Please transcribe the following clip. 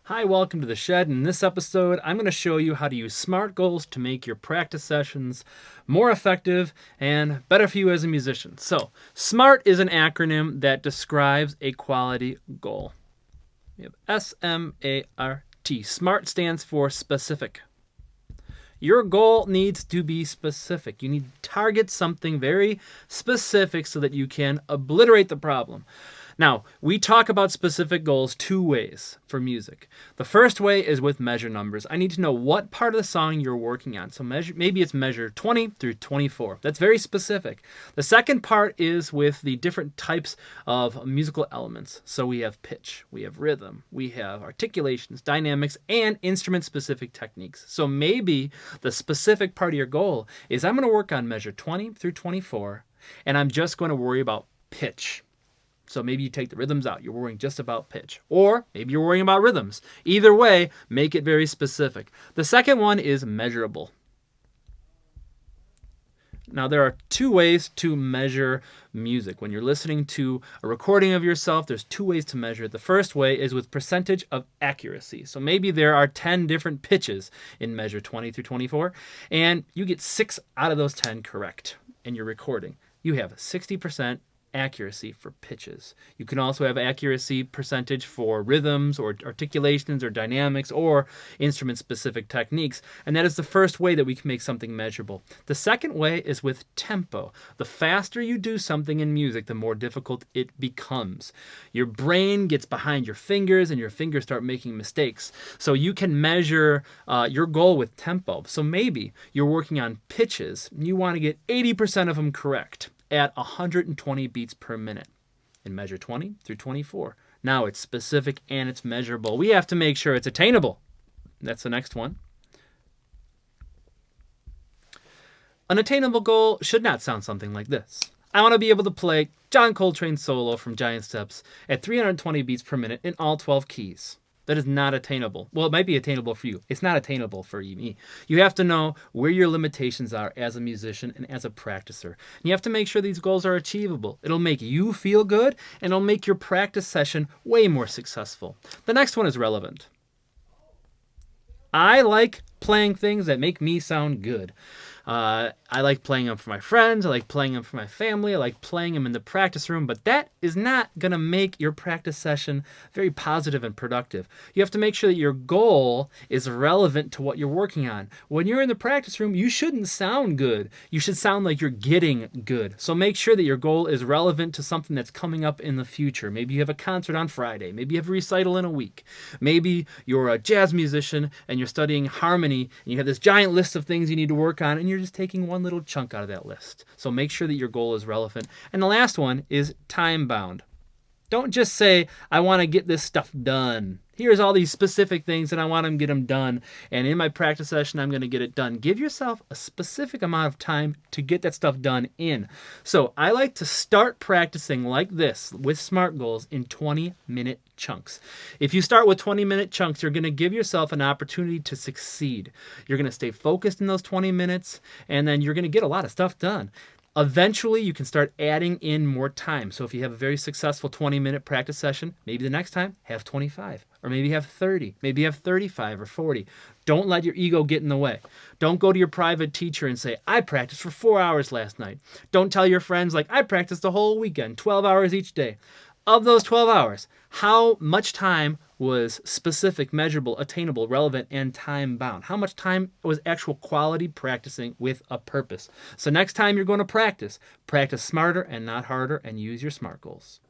Hi, welcome to the Shed. In this episode, I'm going to show you how to use SMART goals to make your practice sessions more effective and better for you as a musician. So, SMART is an acronym that describes a quality goal. We have S-M-A-R-T. SMART stands for specific. Your goal needs to be specific. You need to target something very specific so that you can obliterate the problem. Now, we talk about specific goals two ways for music. The first way is with measure numbers. I need to know what part of the song you're working on. So maybe it's measure 20 through 24. That's very specific. The second part is with the different types of musical elements. So we have pitch, we have rhythm, we have articulations, dynamics, and instrument-specific techniques. So maybe the specific part of your goal is I'm going to work on measure 20 through 24, and I'm just going to worry about pitch. So maybe you take the rhythms out. You're worrying just about pitch. Or maybe you're worrying about rhythms. Either way, make it very specific. The second one is measurable. Now, there are two ways to measure music. When you're listening to a recording of yourself, there's two ways to measure it. The first way is with percentage of accuracy. So maybe there are 10 different pitches in measure 20 through 24, and you get 6 out of those 10 correct in your recording. You have 60% accuracy for pitches. You can also have accuracy percentage for rhythms or articulations or dynamics or instrument specific techniques, and that is the first way that we can make something measurable. The second way is with tempo. The faster you do something in music, the more difficult it becomes. Your brain gets behind your fingers and your fingers start making mistakes. So you can measure your goal with tempo. So maybe you're working on pitches and you want to get 80% of them correct at 120 beats per minute in measure 20 through 24. Now it's specific and it's measurable. We have to make sure it's attainable. That's the next one. An attainable goal should not sound something like this. I want to be able to play John Coltrane's solo from Giant Steps at 320 beats per minute in all 12 keys. That is not attainable. Well, it might be attainable for you. It's not attainable for me. You have to know where your limitations are as a musician and as a practicer. And you have to make sure these goals are achievable. It'll make you feel good, and it'll make your practice session way more successful. The next one is relevant. I like playing things that make me sound good. I like playing them for my friends. I like playing them for my family. I like playing them in the practice room, but that is not going to make your practice session very positive and productive. You have to make sure that your goal is relevant to what you're working on. When you're in the practice room, you shouldn't sound good. You should sound like you're getting good. So make sure that your goal is relevant to something that's coming up in the future. Maybe you have a concert on Friday. Maybe you have a recital in a week. Maybe you're a jazz musician and you're studying harmony and you have this giant list of things you need to work on, and you're just taking one little chunk out of that list. So make sure that your goal is relevant. And the last one is time bound. Don't just say, I want to get this stuff done. Here's all these specific things and I want to get them done. And in my practice session, I'm going to get it done. Give yourself a specific amount of time to get that stuff done in. So I like to start practicing like this with SMART goals in 20-minute chunks. If you start with 20-minute chunks, you're going to give yourself an opportunity to succeed. You're going to stay focused in those 20 minutes, and then you're going to get a lot of stuff done. Eventually, you can start adding in more time. So if you have a very successful 20-minute practice session, maybe the next time have 25, or maybe have 30, maybe have 35 or 40. Don't let your ego get in the way. Don't go to your private teacher and say, I practiced for 4 hours last night. Don't tell your friends like, I practiced the whole weekend, 12 hours each day. Of those 12 hours, how much time was specific, measurable, attainable, relevant, and time bound? How much time was actual quality practicing with a purpose? So next time you're going to practice smarter and not harder, and use your SMART goals.